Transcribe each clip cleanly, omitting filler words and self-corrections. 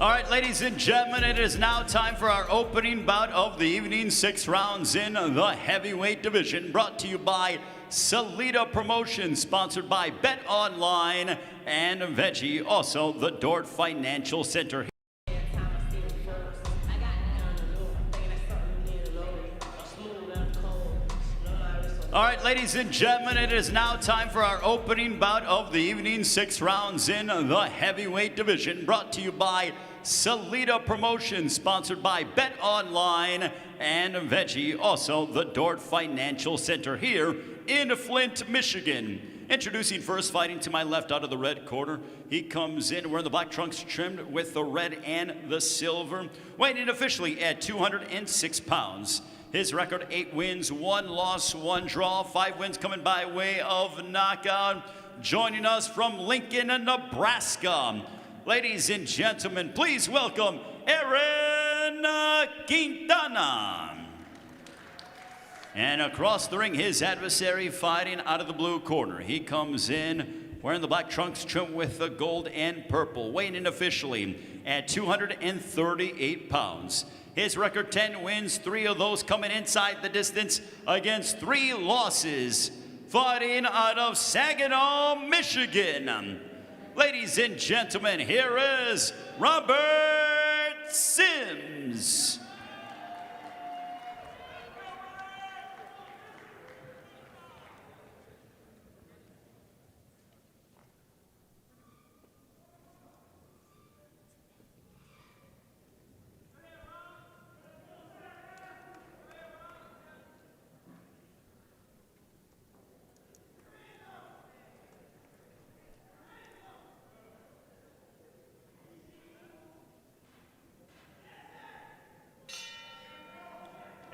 All right, ladies and gentlemen, it is now time for our opening bout of the evening. 6 rounds in the heavyweight division, brought to you by Salida Promotions, sponsored by Bet Online and Veggie, also the Dort Financial Center. All right, ladies and gentlemen, it is now time for our opening bout of the evening. 6 rounds in the heavyweight division, brought to you by Salida Promotions, sponsored by Bet Online and Veggie, also the Dort Financial Center here in Flint, Michigan. Introducing first, fighting to my left out of the red corner. He comes in wearing the black trunks trimmed with the red and the silver, weighing in officially at 206 pounds. His record, 8 wins, 1 loss, 1 draw, 5 wins coming by way of knockout. Joining us from Lincoln, Nebraska, ladies and gentlemen, please welcome Aaron Quintana. And across the ring, his adversary fighting out of the blue corner. He comes in wearing the black trunks trimmed with the gold and purple, weighing in officially at 238 pounds. His record, 10 wins, 3 of those coming inside the distance against 3 losses. Fighting out of Saginaw, Michigan. Ladies and gentlemen, here is Robert Sims.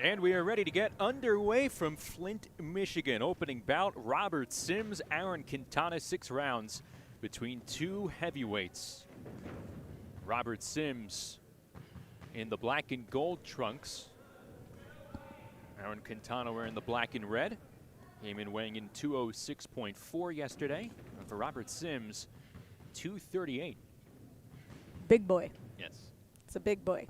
And we are ready to get underway from Flint, Michigan. Opening bout, Robert Sims, Aaron Quintana, 6 rounds between 2 heavyweights. Robert Sims in the black and gold trunks. Aaron Quintana wearing the black and red. Came in weighing in 206.4 yesterday. And for Robert Sims, 238. Big boy. Yes. It's a big boy.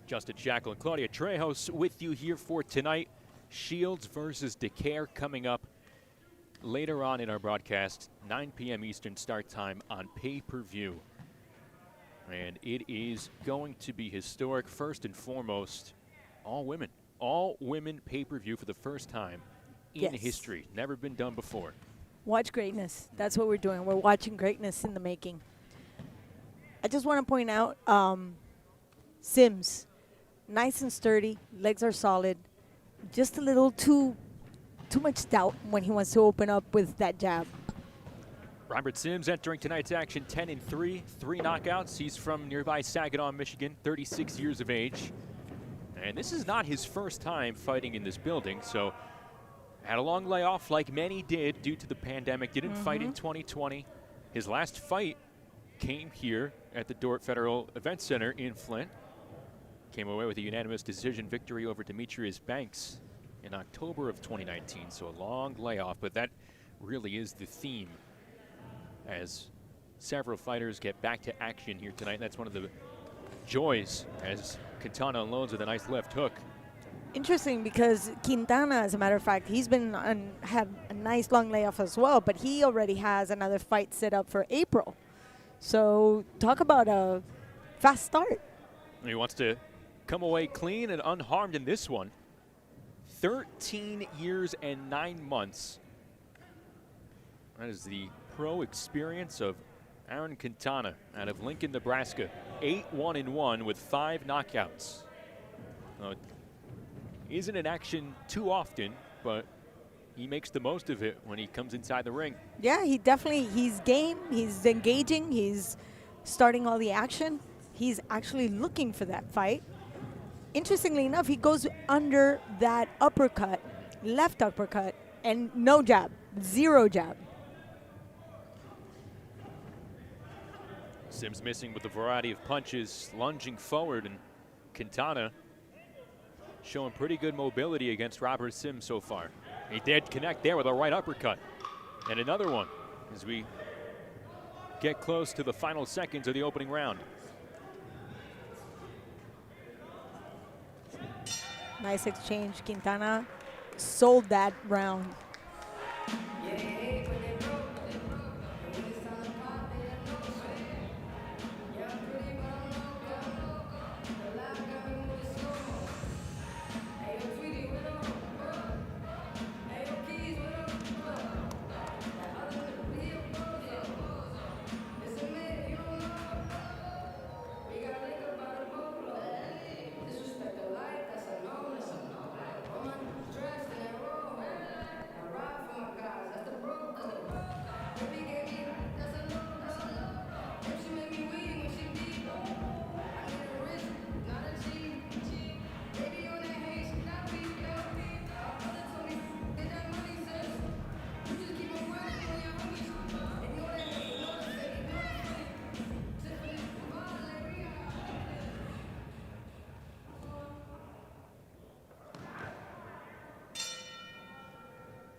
Justin Shackle and Claudia Trejos with you here for tonight. Shields versus DeCare coming up later on in our broadcast, 9 p.m. Eastern start time on pay-per-view. And it is going to be historic. First and foremost, all women pay-per-view for the first time in history. Never been done before. Watch greatness. That's what we're doing. We're watching greatness in the making. I just want to point out Sims. Nice and sturdy, legs are solid. Just a little too much doubt when he wants to open up with that jab. Robert Sims entering tonight's action 10-3, 3 knockouts. He's from nearby Saginaw, Michigan, 36 years of age. And this is not his first time fighting in this building, so had a long layoff like many did due to the pandemic. Didn't fight in 2020. His last fight came here at the Dort Federal Event Center in Flint. Came away with a unanimous decision victory over Demetrius Banks in October of 2019. So a long layoff, but that really is the theme as several fighters get back to action here tonight. That's one of the joys as Quintana unloads with a nice left hook. Interesting because Quintana, as a matter of fact, he's been had a nice long layoff as well, but he already has another fight set up for April. So talk about a fast start. He wants to come away clean and unharmed in this one. 13 years and 9 months. That is the pro experience of Aaron Quintana out of Lincoln, Nebraska. 8-1-1 with 5 knockouts. Isn't in action too often, but he makes the most of it when he comes inside the ring. Yeah, he's game, he's engaging, he's starting all the action. He's actually looking for that fight. Interestingly enough, he goes under that uppercut, left uppercut, and no jab, 0 jab. Sims missing with a variety of punches, lunging forward, and Quintana showing pretty good mobility against Robert Sims so far. He did connect there with a right uppercut. And another one as we get close to the final seconds of the opening round. Nice exchange. Quintana sold that round.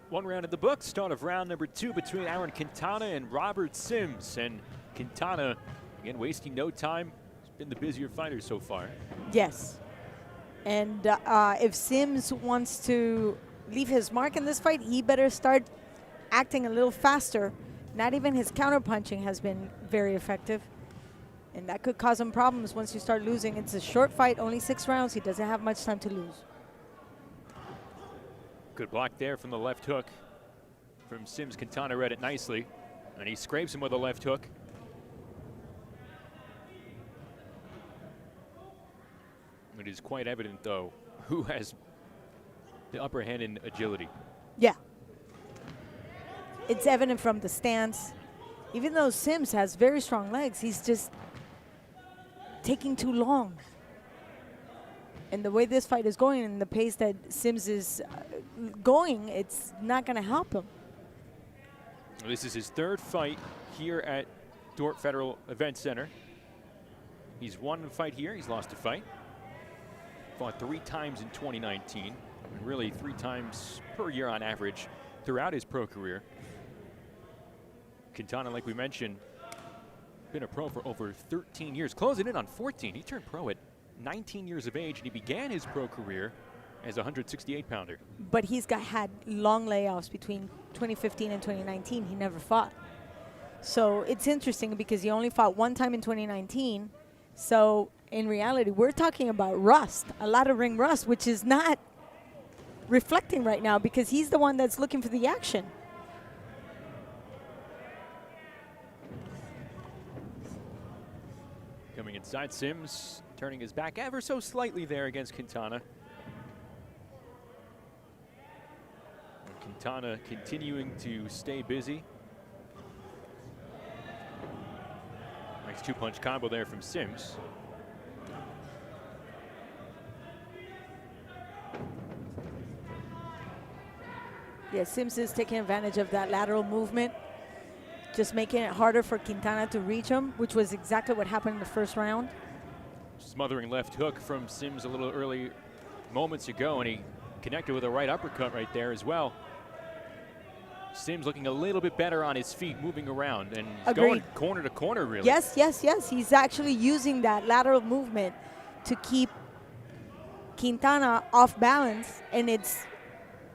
One round in the book, start of round number 2 between Aaron Quintana and Robert Sims. And Quintana, again, wasting no time. He's been the busier fighter so far. Yes. And if Sims wants to leave his mark in this fight, he better start acting a little faster. Not even his counterpunching has been very effective. And that could cause him problems once you start losing. It's a short fight, only 6 rounds. He doesn't have much time to lose. Good block there from the left hook from Sims. Quintana read it nicely, and he scrapes him with a left hook. It is quite evident, though, who has the upper hand in agility. Yeah. It's evident from the stance. Even though Sims has very strong legs, he's just taking too long. And the way this fight is going and the pace that Sims is going, it's not going to help him. This is his 3rd fight here at Dordt Federal Event Center. He's won a fight here. He's lost a fight. Fought 3 times in 2019, and really 3 times per year on average throughout his pro career. Quintana, like we mentioned, been a pro for over 13 years, closing in on 14. He turned pro at 19 years of age, and he began his pro career as a 168-pounder. But he's had long layoffs between 2015 and 2019. He never fought. So it's interesting because he only fought 1 time in 2019. So in reality, we're talking about rust, a lot of ring rust, which is not reflecting right now because he's the one that's looking for the action. Coming inside, Sims turning his back ever so slightly there against Quintana. And Quintana continuing to stay busy. Nice 2-punch combo there from Sims. Yeah, Sims is taking advantage of that lateral movement, just making it harder for Quintana to reach him, which was exactly what happened in the first round. Smothering left hook from Sims a little early moments ago, and he connected with a right uppercut right there as well. Sims looking a little bit better on his feet, moving around, and he's going corner to corner, really. Yes, yes, yes. He's actually using that lateral movement to keep Quintana off balance, and it's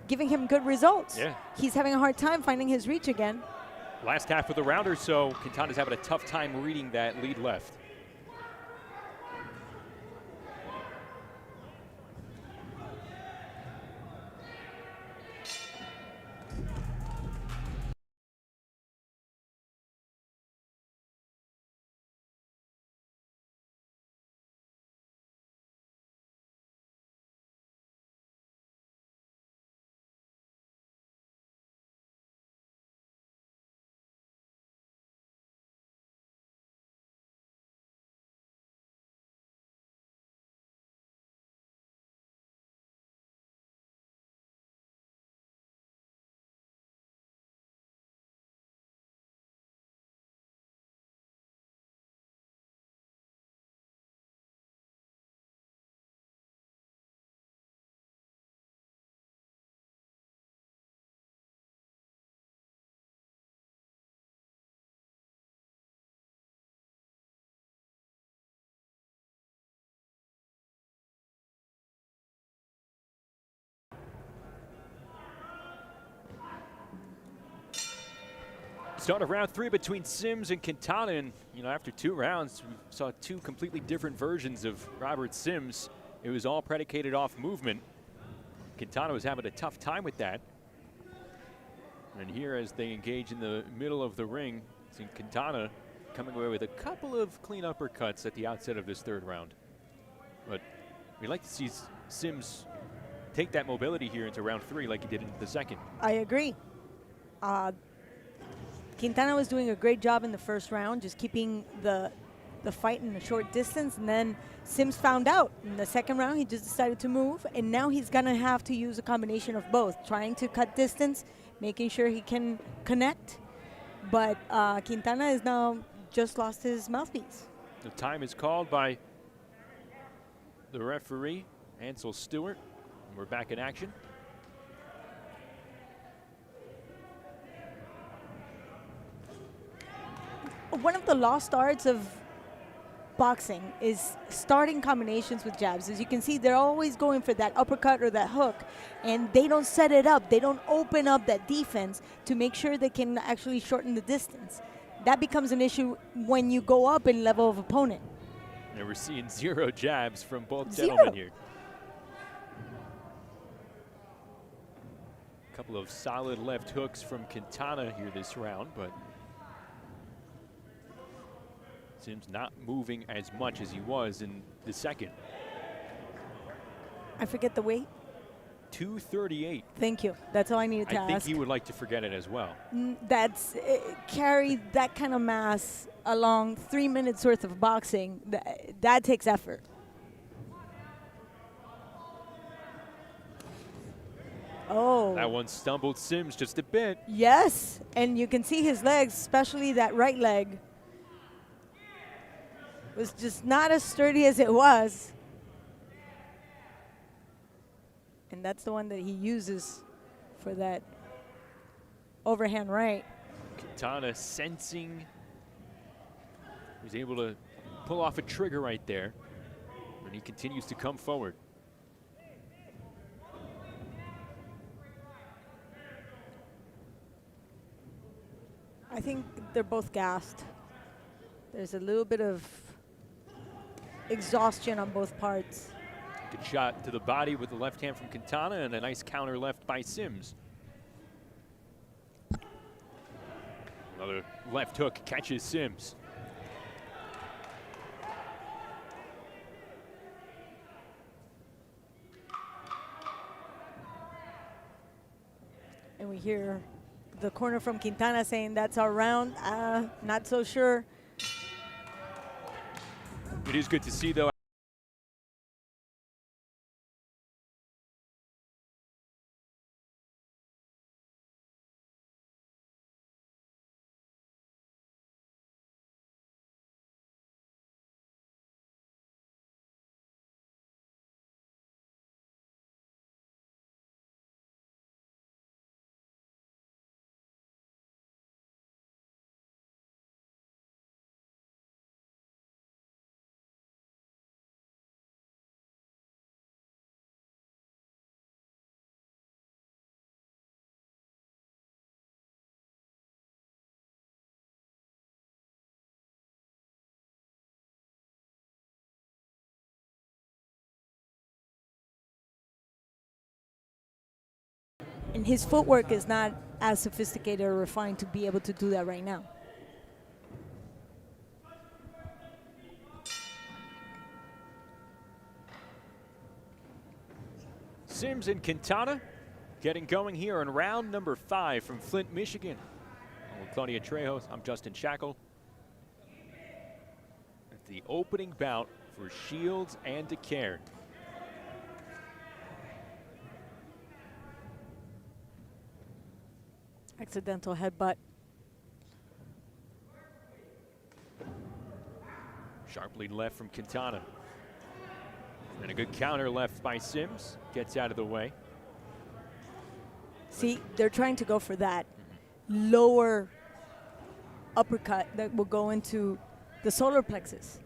giving him good results. Yeah. He's having a hard time finding his reach again. Last half of the round or so, Quintana's having a tough time reading that lead left. Start of round 3 between Sims and Quintana, and after 2 rounds, we saw 2 completely different versions of Robert Sims. It was all predicated off movement. Quintana was having a tough time with that. And here, as they engage in the middle of the ring, see Quintana coming away with a couple of clean uppercuts at the outset of this 3rd round. But we'd like to see Sims take that mobility here into round 3 like he did in the 2nd. I agree. Quintana was doing a great job in the 1st round, just keeping the fight in a short distance, and then Sims found out. In the 2nd round, he just decided to move, and now he's gonna have to use a combination of both, trying to cut distance, making sure he can connect, but Quintana has now just lost his mouthpiece. The time is called by the referee, Ansel Stewart, and we're back in action. One of the lost arts of boxing is starting combinations with jabs. As you can see, they're always going for that uppercut or that hook, and they don't set it up. They don't open up that defense to make sure they can actually shorten the distance. That becomes an issue when you go up in level of opponent. And we're seeing 0 jabs from both 0. gentlemen here. A couple of solid left hooks from Quintana here this round, but Sims not moving as much as he was in the 2nd. I forget the weight. 238. Thank you. That's all I needed to I think ask. he would like to forget it as well. That's carry that kind of mass along 3 minutes worth of boxing. That takes effort. Oh. That one stumbled Sims just a bit. Yes, and you can see his legs, especially that right leg, was just not as sturdy as it was. And that's the one that he uses for that overhand right. Quintana sensing. He's able to pull off a trigger right there. And he continues to come forward. I think they're both gassed. There's a little bit of exhaustion on both parts. Good shot to the body with the left hand from Quintana, and a nice counter left by Sims. Another left hook catches Sims. And we hear the corner from Quintana saying that's our round. Not so sure. It is good to see, though. And his footwork is not as sophisticated or refined to be able to do that right now. Sims and Quintana getting going here in round number 5 from Flint, Michigan. I'm with Claudia Trejos. I'm Justin Shackle. At the opening bout for Shields and DeCairn. Accidental headbutt. Sharp lead left from Quintana. And a good counter left by Sims. Gets out of the way. See, they're trying to go for that lower uppercut that will go into the solar plexus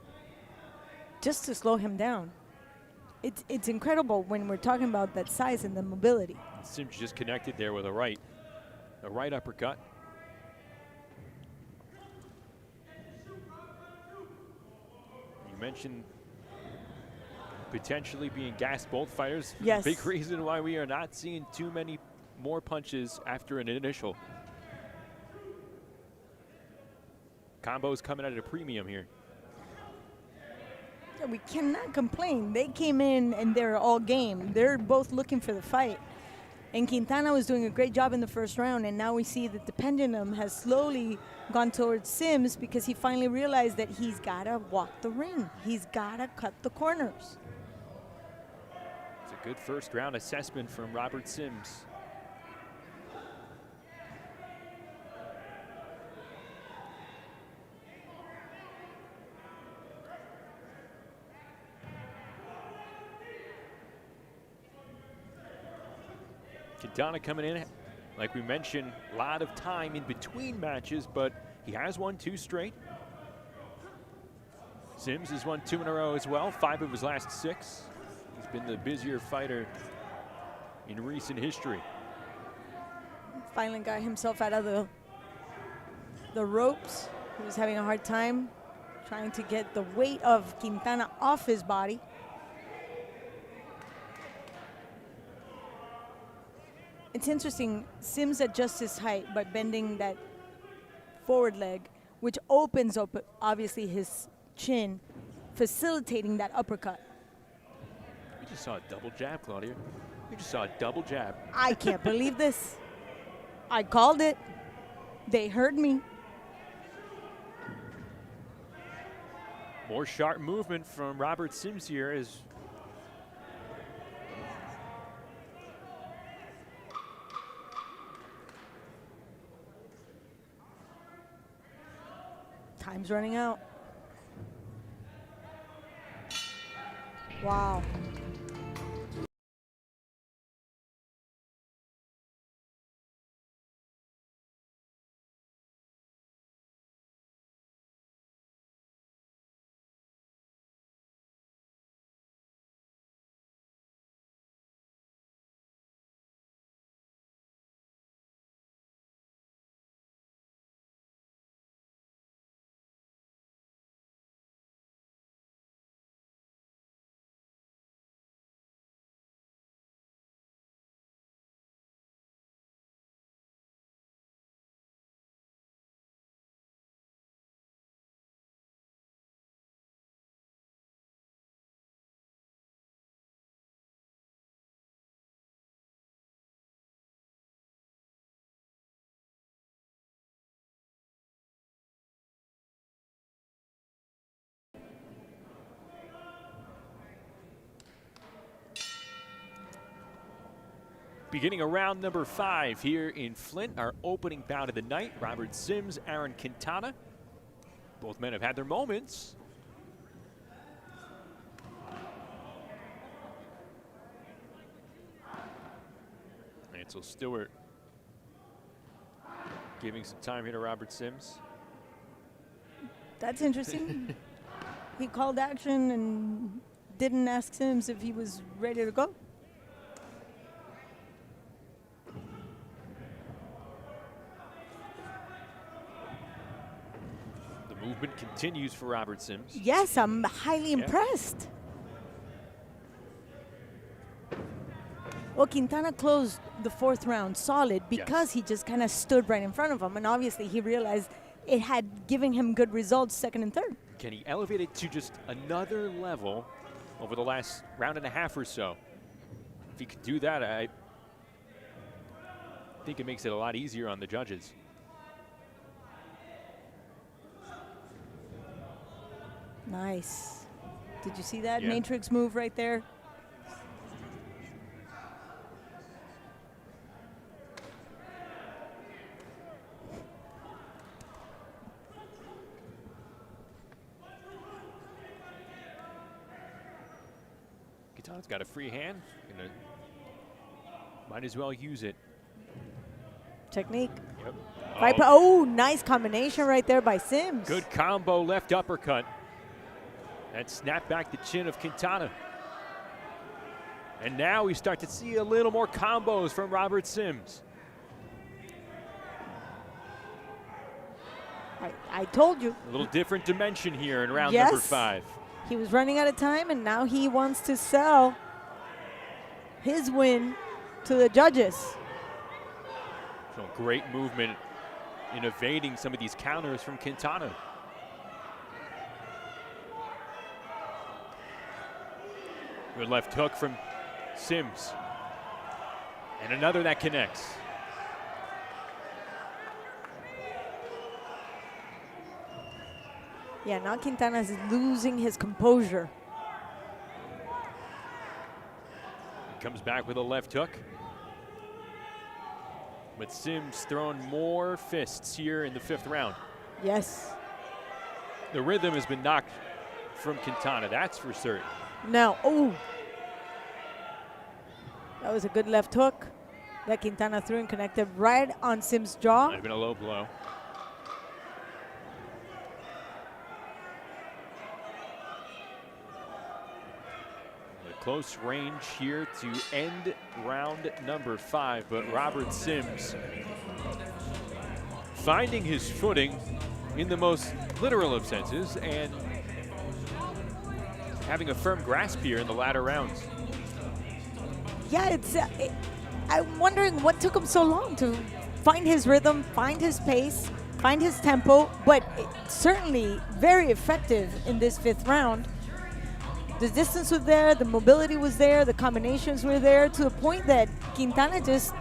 just to slow him down. It's incredible when we're talking about that size and the mobility. Sims just connected there with a right uppercut. You mentioned potentially being gassed both fighters. Yes. Big reason why we are not seeing too many more punches after an initial. Combos coming at a premium here. Yeah, we cannot complain. They came in and they're all game. They're both looking for the fight. And Quintana was doing a great job in the first round, and now we see that the pendulum has slowly gone towards Sims because he finally realized that he's got to walk the ring. He's got to cut the corners. It's a good first round assessment from Robert Sims. Quintana coming in, like we mentioned, a lot of time in between matches, but he has won 2 straight. Sims has won 2 in a row as well, 5 of his last 6. He's been the busier fighter in recent history. Finally got himself out of the ropes. He was having a hard time trying to get the weight of Quintana off his body. It's interesting, Sims adjusts his height by bending that forward leg, which opens up, obviously, his chin, facilitating that uppercut. We just saw a double jab, Claudia. We just saw a double jab. I can't believe this. I called it. They heard me. More sharp movement from Robert Sims here as Time's running out. Wow. beginning of round number 5 here in Flint, our opening bout of the night. Robert Sims, Aaron Quintana. Both men have had their moments. Ansel Stewart giving some time here to Robert Sims. That's interesting. He called action and didn't ask Sims if he was ready to go. The movement continues for Robert Sims. Yes, I'm highly impressed. Well, Quintana closed the 4th round solid because he just kind of stood right in front of him, and obviously he realized it had given him good results 2nd and 3rd. Can he elevate it to just another level over the last round and a half or so? If he could do that, I think it makes it a lot easier on the judges. Nice. Did you see that Yeah. matrix move right there? Quintana's got a free hand. Might as well use it. Technique. Yep. Oh, nice combination right there by Sims. Good combo left uppercut. That snapped back the chin of Quintana. And now we start to see a little more combos from Robert Sims. I told you. A little different dimension here in round Yes. number 5. He was running out of time, and now he wants to sell his win to the judges. So great movement in evading some of these counters from Quintana. Good left hook from Sims. And another that connects. Yeah, now Quintana is losing his composure. He comes back with a left hook. But Sims throwing more fists here in the 5th round. Yes. The rhythm has been knocked from Quintana, that's for certain. Now, oh. That was a good left hook that Quintana threw and connected right on Sims' jaw. Might have been a low blow. Close range here to end round number 5, but Robert Sims finding his footing in the most literal of senses and having a firm grasp here in the latter rounds. Yeah, I'm wondering what took him so long to find his rhythm, find his pace, find his tempo, but certainly very effective in this 5th round. The distance was there, the mobility was there, the combinations were there, to the point that Quintana just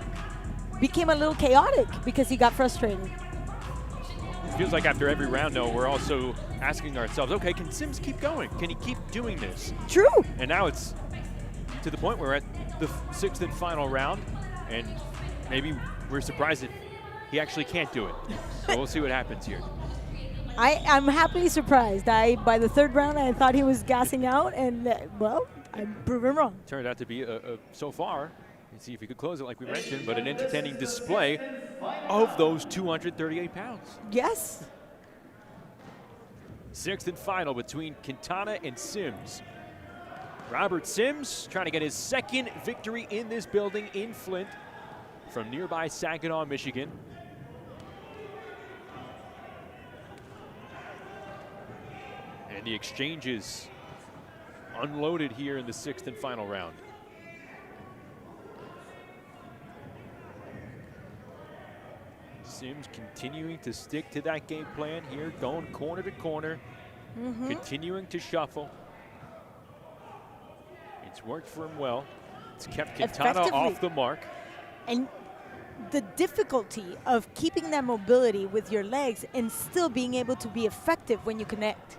became a little chaotic because he got frustrated. It feels like after every round, though, we're also asking ourselves, okay, can Sims keep going? Can he keep doing this? True. And now it's to the point where we're at the 6th and final round, and maybe we're surprised that he actually can't do it. So we'll see what happens here. I'm happily surprised. By the 3rd round, I thought he was gassing out, and well, I'm proven wrong. Turned out to be, so far, let's see if he could close it like we mentioned, but an entertaining display of those 238 pounds. Yes. 6th and final between Quintana and Sims. Robert Sims trying to get his 2nd victory in this building in Flint from nearby Saginaw, Michigan. And the exchanges unloaded here in the 6th and final round. Sims continuing to stick to that game plan here, going corner to corner, continuing to shuffle. It's worked for him well. It's kept Quintana off the mark. And the difficulty of keeping that mobility with your legs and still being able to be effective when you connect.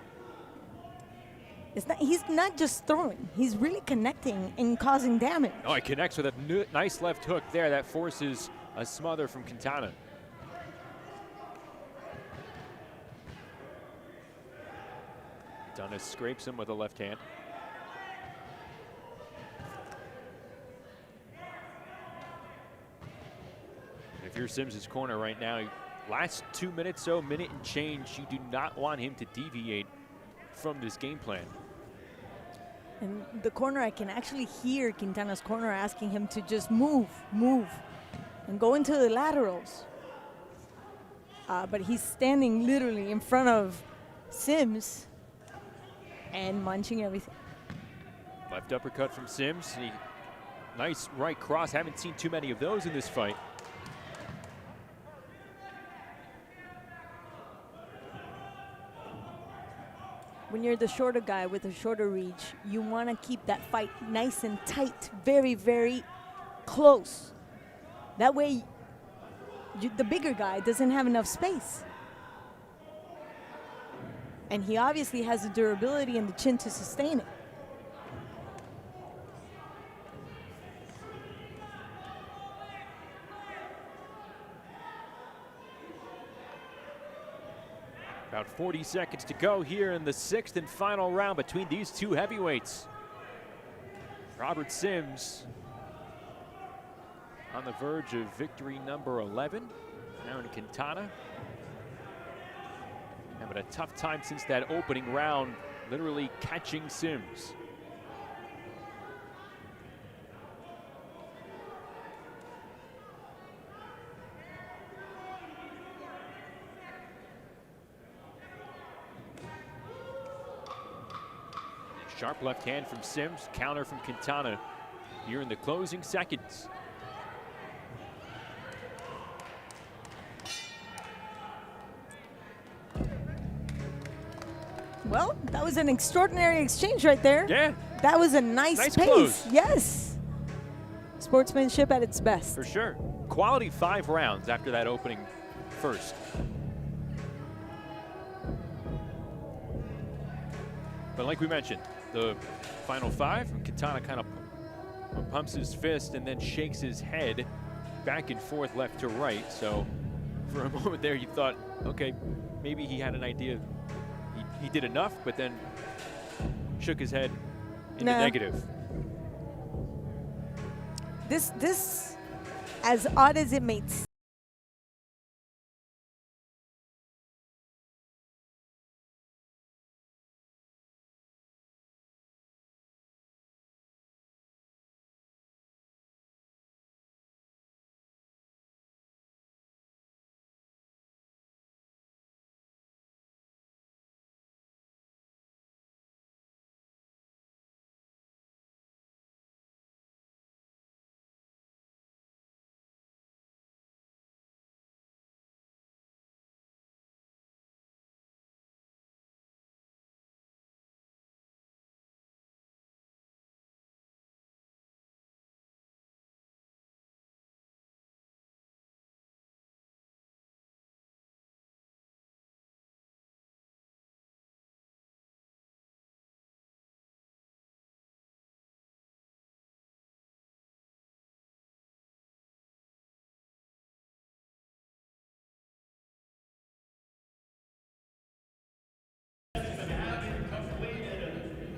He's not just throwing, he's really connecting and causing damage. Oh, he connects with a nice left hook there that forces a smother from Quintana. Quintana scrapes him with a left hand. If you're Sims' corner right now, last 2 minutes, so minute and change, you do not want him to deviate from this game plan. And the corner, I can actually hear Quintana's corner asking him to just move, and go into the laterals. But he's standing literally in front of Sims and munching everything. Left uppercut from Sims. Nice right cross. Haven't seen too many of those in this fight. When you're the shorter guy with a shorter reach, you want to keep that fight nice and tight, very, very close. That way, the bigger guy doesn't have enough space. And he obviously has the durability and the chin to sustain it. About 40 seconds to go here in the 6th and final round between these two heavyweights. Robert Sims on the verge of victory number 11. Now in Quintana. Having a tough time since that opening round, literally catching Sims. Sharp left hand from Sims, counter from Quintana here in the closing seconds. Well, that was an extraordinary exchange right there. Yeah. That was a nice pace. Close. Yes. Sportsmanship at its best. For sure. Quality 5 rounds after that opening first. But like we mentioned, the final 5, Quintana kind of pumps his fist and then shakes his head back and forth left to right. So for a moment there you thought, okay, maybe he had an idea. He did enough, but then shook his head in the negative. This, as odd as it may seem,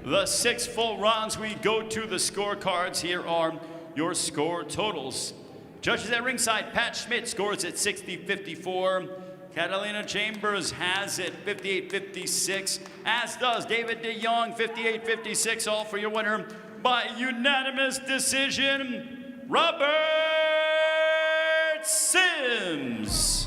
The 6 full rounds, we go to the scorecards. Here are your score totals. Judges at ringside, Pat Schmidt scores at 60-54. Catalina Chambers has it 58-56, as does David De Jong, 58-56, all for your winner by unanimous decision, Robert Sims.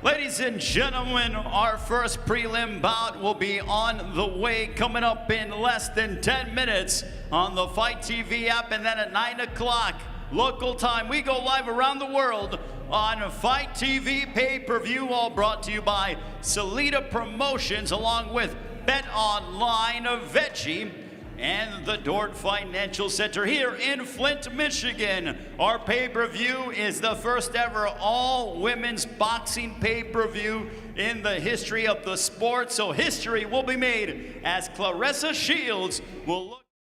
Ladies and gentlemen, our first prelim bout will be on the way, coming up in less than 10 minutes on the Fight TV app, and then at 9 o'clock local time, we go live around the world on Fight TV pay-per-view, all brought to you by Salida Promotions, along with Bet Online, Veggie, and the Dort Financial Center here in Flint, Michigan. Our pay-per-view is the first ever all-women's boxing pay-per-view in the history of the sport, so history will be made as Claressa Shields will look